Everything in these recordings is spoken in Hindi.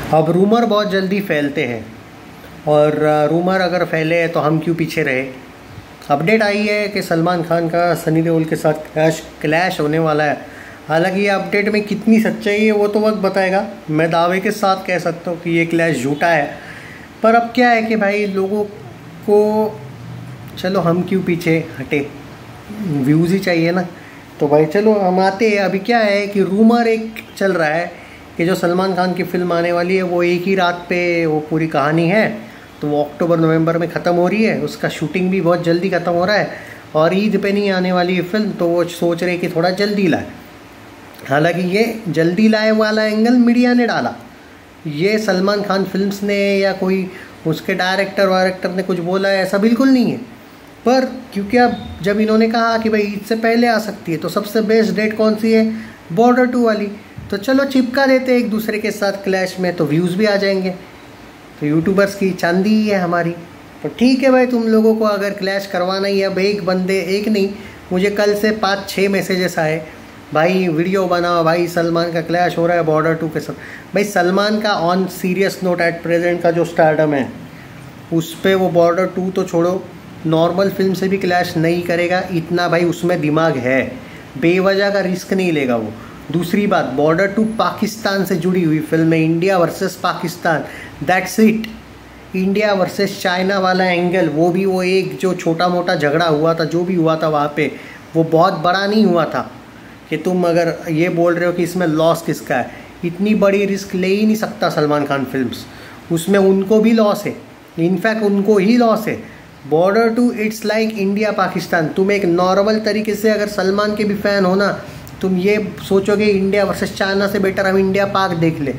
अब रूमर बहुत जल्दी फैलते हैं और रूमर अगर फैले तो हम क्यों पीछे रहे। अपडेट आई है कि सलमान खान का सनी देओल के साथ क्लैश होने वाला है। हालांकि ये अपडेट में कितनी सच्चाई है वो तो वक्त बताएगा। मैं दावे के साथ कह सकता हूँ कि ये क्लैश झूठा है, पर अब क्या है कि भाई लोगों को चलो हम क्यों पीछे हटे, व्यूज़ ही चाहिए ना। तो भाई चलो हम आते हैं। अभी क्या है कि रूमर एक चल रहा है कि जो सलमान खान की फ़िल्म आने वाली है वो एक ही रात पे वो पूरी कहानी है, तो वो अक्टूबर नवंबर में ख़त्म हो रही है। उसका शूटिंग भी बहुत जल्दी ख़त्म हो रहा है और ईद पे नहीं आने वाली है फिल्म, तो वो सोच रहे कि थोड़ा जल्दी लाए। हालांकि ये जल्दी लाए वाला एंगल मीडिया ने डाला, ये सलमान खान फिल्म्स ने या कोई उसके डायरेक्टर वायरेक्टर ने कुछ बोला है, ऐसा बिल्कुल नहीं है। पर क्योंकि अब जब इन्होंने कहा कि भाई ईद से पहले आ सकती है, तो सबसे बेस्ट डेट कौन सी है, बॉर्डर 2 वाली। तो चलो चिपका देते एक दूसरे के साथ क्लैश में, तो व्यूज़ भी आ जाएंगे। तो यूट्यूबर्स की चांदी ही है हमारी। तो ठीक है भाई, तुम लोगों को अगर क्लैश करवाना ही है, अब एक बंदे एक नहीं, मुझे कल से 5-6 मैसेजेस आए, भाई वीडियो बनाओ, भाई सलमान का क्लैश हो रहा है बॉर्डर 2 के साथ। भाई सलमान का on serious note at present का जो स्टारडम है उस पर वो बॉर्डर 2 तो छोड़ो, नॉर्मल फिल्म से भी क्लैश नहीं करेगा इतना। भाई उसमें दिमाग है, बेवजह का रिस्क नहीं लेगा वो। दूसरी बात, बॉर्डर 2 पाकिस्तान से जुड़ी हुई फिल्म है, India versus Pakistan, that's it. India versus China वाला एंगल, वो भी वो एक जो छोटा मोटा झगड़ा हुआ था, जो भी हुआ था वहाँ पे, वो बहुत बड़ा नहीं हुआ था कि तुम अगर ये बोल रहे हो कि इसमें लॉस किसका है। इतनी बड़ी रिस्क ले ही नहीं सकता सलमान खान फिल्म्स, उसमें उनको भी लॉस है, इनफैक्ट उनको ही लॉस है। Border 2 it's like India Pakistan. तुम एक नॉर्मल तरीके से अगर सलमान के भी फ़ैन हो ना, तुम ये सोचोगे इंडिया वर्सेस चाइना से बेटर हम इंडिया पाक देख ले।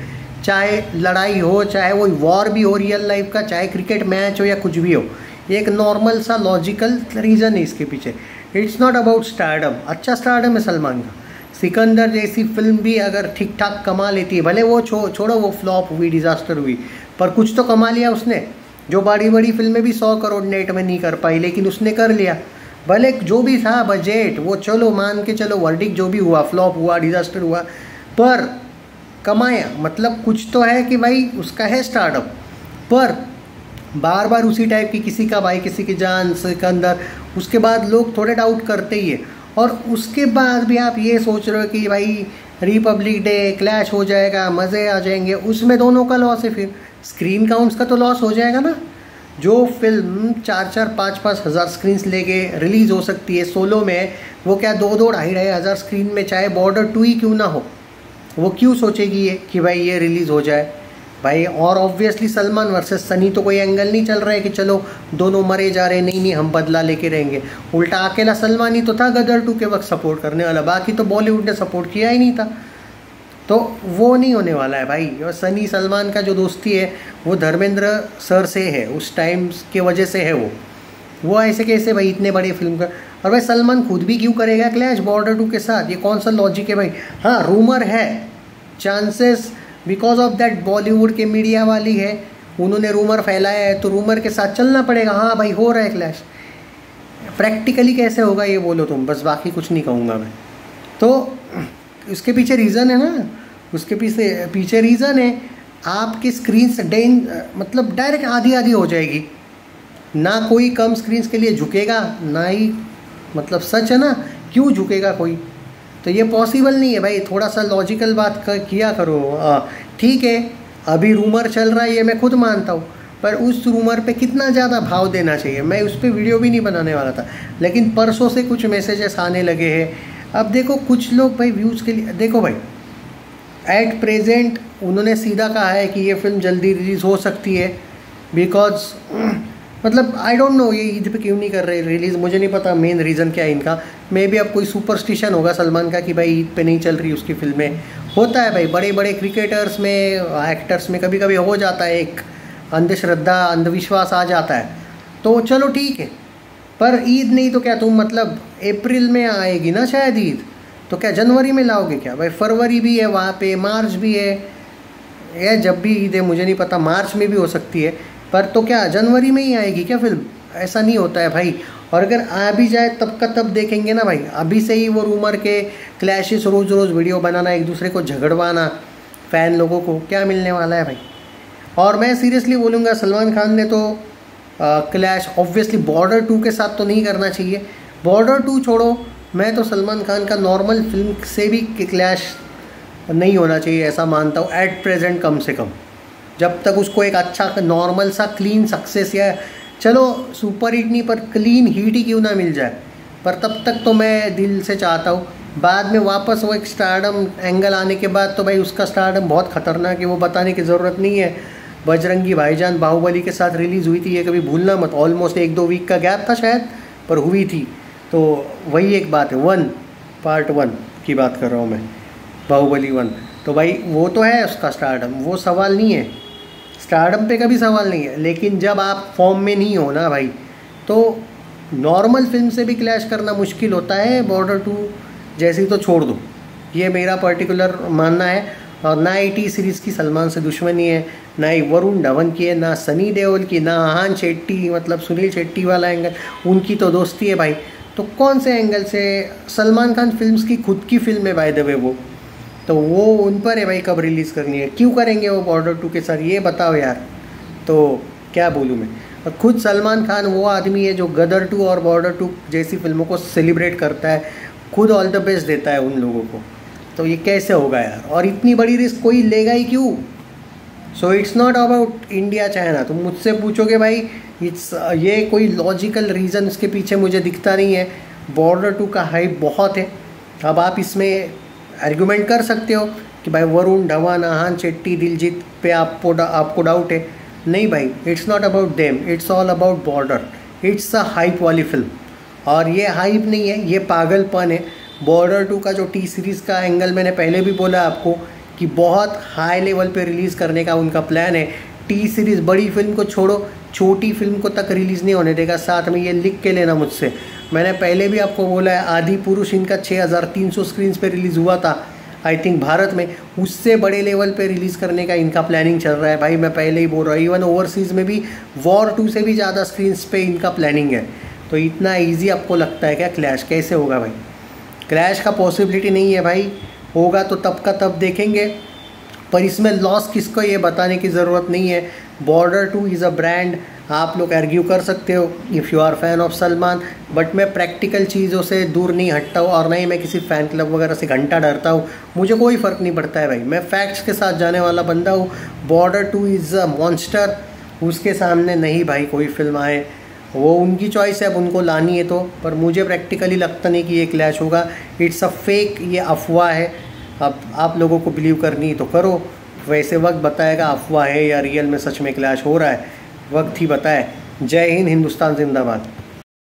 चाहे लड़ाई हो, चाहे वो वॉर भी हो रियल लाइफ का, चाहे क्रिकेट मैच हो या कुछ भी हो, एक नॉर्मल सा लॉजिकल रीज़न है इसके पीछे। It's not about stardom. अच्छा स्टारडम है सलमान का। सिकंदर जैसी फिल्म भी अगर ठीक ठाक कमा लेती है, भले वो छोड़ो वो फ्लॉप हुई, डिज़ास्टर हुई, पर कुछ तो कमा लिया उसने। जो बड़ी बड़ी फिल्में भी 100 करोड़ नेट में नहीं कर पाई, लेकिन उसने कर लिया। भले जो भी था बजट, वो चलो मान के चलो वर्डिक जो भी हुआ, फ्लॉप हुआ, डिज़ास्टर हुआ, पर कमाया, मतलब कुछ तो है कि भाई उसका है स्टार्टअप। पर बार बार उसी टाइप की, किसी का भाई किसी की जान, सिकंदर, उसके बाद लोग थोड़े डाउट करते ही है। और उसके बाद भी आप ये सोच रहे हो कि भाई रिपब्लिक डे क्लैश हो जाएगा, मज़े आ जाएंगे, उसमें दोनों का लॉस है। फिर स्क्रीन काउंट्स का तो लॉस हो जाएगा ना। जो फिल्म 4-4, 5-5 हज़ार स्क्रीन्स लेके रिलीज़ हो सकती है सोलो में, वो क्या 2-2, 2.5 हज़ार स्क्रीन में, चाहे बॉर्डर 2 ही क्यों ना हो, वो क्यों सोचेगी ये कि भाई ये रिलीज़ हो जाए भाई। और ऑब्वियसली सलमान वर्सेस सनी तो कोई एंगल नहीं चल रहा है कि चलो दोनों मरे जा रहे, नहीं हम बदला लेके रहेंगे। उल्टा अकेला सलमान ही तो था गदर 2 के वक्त सपोर्ट करने वाला, बाकी तो बॉलीवुड ने सपोर्ट किया ही नहीं था। तो वो नहीं होने वाला है भाई। और सनी सलमान का जो दोस्ती है वो धर्मेंद्र सर से है, उस टाइम के वजह से है वो ऐसे कैसे भाई इतने बड़े फिल्म का। और भाई सलमान खुद भी क्यों करेगा क्लैश बॉर्डर 2 के साथ, ये कौन सा लॉजिक है भाई। हाँ रूमर है, chances because of that Bollywood के मीडिया वाली है, उन्होंने रूमर फैलाया है, तो रूमर के साथ चलना पड़ेगा। हाँ भाई हो रहा है क्लैश, प्रैक्टिकली कैसे होगा ये बोलो तुम, बस बाकी कुछ नहीं कहूँगा मैं। तो उसके पीछे रीज़न है ना, उसके पीछे रीज़न है, आपकी स्क्रीन मतलब डायरेक्ट आधी आधी हो जाएगी ना। कोई कम स्क्रीन्स के लिए झुकेगा ना ही, मतलब सच है ना, क्यों झुकेगा कोई। तो ये पॉसिबल नहीं है भाई, थोड़ा सा लॉजिकल बात किया करो। ठीक है अभी रूमर चल रहा है, ये मैं खुद मानता हूँ, पर उस रूमर पे कितना ज़्यादा भाव देना चाहिए, मैं उस पर वीडियो भी नहीं बनाने वाला था। लेकिन परसों से कुछ मैसेजेस आने लगे हैं। अब देखो कुछ लोग भाई व्यूज़ के लिए, देखो भाई एट प्रेजेंट उन्होंने सीधा कहा है कि ये फिल्म जल्दी रिलीज़ हो सकती है, बिकॉज मतलब आई डोंट नो ये ईद पे क्यों नहीं कर रहे रिलीज़, मुझे नहीं पता मेन रीज़न क्या है इनका। मे बी अब कोई सुपरस्टिशन होगा सलमान का कि भाई ईद पे नहीं चल रही उसकी फिल्में। होता है भाई, बड़े बड़े क्रिकेटर्स में, एक्टर्स में कभी कभी हो जाता है, एक अंधश्रद्धा अंधविश्वास आ जाता है। तो चलो ठीक है, पर ईद नहीं तो क्या तुम मतलब अप्रैल में आएगी ना शायद ईद, तो क्या जनवरी में लाओगे क्या भाई। फरवरी भी है वहाँ पे, मार्च भी है, या जब भी ईद है मुझे नहीं पता, मार्च में भी हो सकती है, पर तो क्या जनवरी में ही आएगी क्या फिल्म, ऐसा नहीं होता है भाई। और अगर आ भी जाए तब का तब देखेंगे ना भाई। अभी से ही वो रूमर के क्लैशेस, रोज़ रोज़ वीडियो बनाना, एक दूसरे को झगड़वाना, फ़ैन लोगों को क्या मिलने वाला है भाई। और मैं सीरियसली बोलूँगा, सलमान खान ने तो क्लैश ऑब्वियसली बॉर्डर 2 के साथ तो नहीं करना चाहिए। बॉर्डर 2 छोड़ो, मैं तो सलमान खान का नॉर्मल फिल्म से भी क्लैश नहीं होना चाहिए ऐसा मानता हूँ एट प्रेजेंट, कम से कम जब तक उसको एक अच्छा नॉर्मल सा क्लीन सक्सेस या चलो सुपर हिट नहीं पर क्लीन हिट ही क्यों ना मिल जाए, पर तब तक तो मैं दिल से चाहता हूँ। बाद में वापस वो एक स्टारडम एंगल आने के बाद तो भाई उसका स्टारडम बहुत ख़तरनाक है, वो बताने की ज़रूरत नहीं है। बजरंगी भाईजान बाहुबली के साथ रिलीज़ हुई थी, ये कभी भूलना मत, ऑलमोस्ट 1-2 वीक का गैप था शायद, पर हुई थी। तो वही एक बात है, पार्ट 1 की बात कर रहा हूँ मैं, बाहुबली 1। तो भाई वो तो है उसका स्टारडम, वो सवाल नहीं है, स्टारडम पे का भी सवाल नहीं है। लेकिन जब आप फॉर्म में नहीं हो ना भाई, तो नॉर्मल फिल्म से भी क्लैश करना मुश्किल होता है। बॉर्डर 2 जैसी तो छोड़ दो, ये मेरा पर्टिकुलर मानना है। और ना ही टी सीरीज़ की सलमान से दुश्मनी है, ना ही वरुण धवन की है, ना सनी देओल की, ना आहान शेट्टी मतलब सुनील शेट्टी वाला एंगल, उनकी तो दोस्ती है भाई। तो कौन से एंगल से? सलमान खान फिल्म्स की खुद की फिल्म है बाय द वे वो, तो वो उन पर है भाई कब रिलीज़ करनी है, क्यों करेंगे वो बॉर्डर 2 के साथ, ये बताओ यार। तो क्या बोलूँ मैं। और खुद सलमान खान वो आदमी है जो गदर 2 और बॉर्डर 2 जैसी फिल्मों को सेलिब्रेट करता है, खुद ऑल द बेस्ट देता है उन लोगों को। तो ये कैसे होगा यार, और इतनी बड़ी रिस्क कोई लेगा ही क्यों? So it's not about India China. तुम मुझसे पूछोगे भाई, ये कोई लॉजिकल रीज़न इसके पीछे मुझे दिखता नहीं है। बॉर्डर 2 का हाइप बहुत है। अब आप इसमें आर्गूमेंट कर सकते हो कि भाई वरुण धवन, आहान शेट्टी, दिलजीत पे आपको डाउट है। नहीं भाई, it's not about them, it's all about border. It's a hype वाली फिल्म, और ये हाइप नहीं है, ये पागलपन है। बॉर्डर 2 का जो टी सीरीज़ का एंगल मैंने पहले भी बोला आपको कि बहुत हाई लेवल पे रिलीज़ करने का उनका प्लान है। टी सीरीज़ बड़ी फिल्म को छोड़ो, छोटी फिल्म को तक रिलीज़ नहीं होने देगा। साथ में ये लिख के लेना मुझसे, मैंने पहले भी आपको बोला है, आदि पुरुष इनका 6300 स्क्रीन्स पे रिलीज़ हुआ था आई थिंक भारत में, उससे बड़े लेवल पे रिलीज़ करने का इनका प्लानिंग चल रहा है भाई। मैं पहले ही बोल रहा हूँ, इवन ओवरसीज़ में भी वॉर 2 से भी ज़्यादा स्क्रीन्स पे इनका प्लानिंग है। तो इतना ईजी आपको लगता है क्या क्लैश? कैसे होगा भाई? क्लैश का पॉसिबिलिटी नहीं है भाई, होगा तो तब का तब देखेंगे। पर इसमें लॉस किसको, ये बताने की ज़रूरत नहीं है। बॉर्डर 2 इज़ अ ब्रांड, आप लोग आर्ग्यू कर सकते हो if you are fan of Salman, but मैं प्रैक्टिकल चीज़ों से दूर नहीं हटता हूँ, और ना ही मैं किसी फ़ैन क्लब वगैरह से घंटा डरता हूँ। मुझे कोई फ़र्क नहीं पड़ता है भाई, मैं फैक्ट्स के साथ जाने वाला बंदा हूँ। बॉर्डर 2 इज़ अ मॉन्स्टर, उसके सामने नहीं भाई कोई फिल्म आए, वो उनकी चॉइस है, अब उनको लानी है तो। पर मुझे प्रैक्टिकली लगता नहीं कि ये क्लैश होगा। इट्स अ फेक, ये अफवाह है। अब आप लोगों को बिलीव करनी तो करो, वैसे वक्त बताएगा अफवाह है या रियल में सच में क्लैश हो रहा है, वक्त ही बताए। जय हिंद, हिंदुस्तान जिंदाबाद।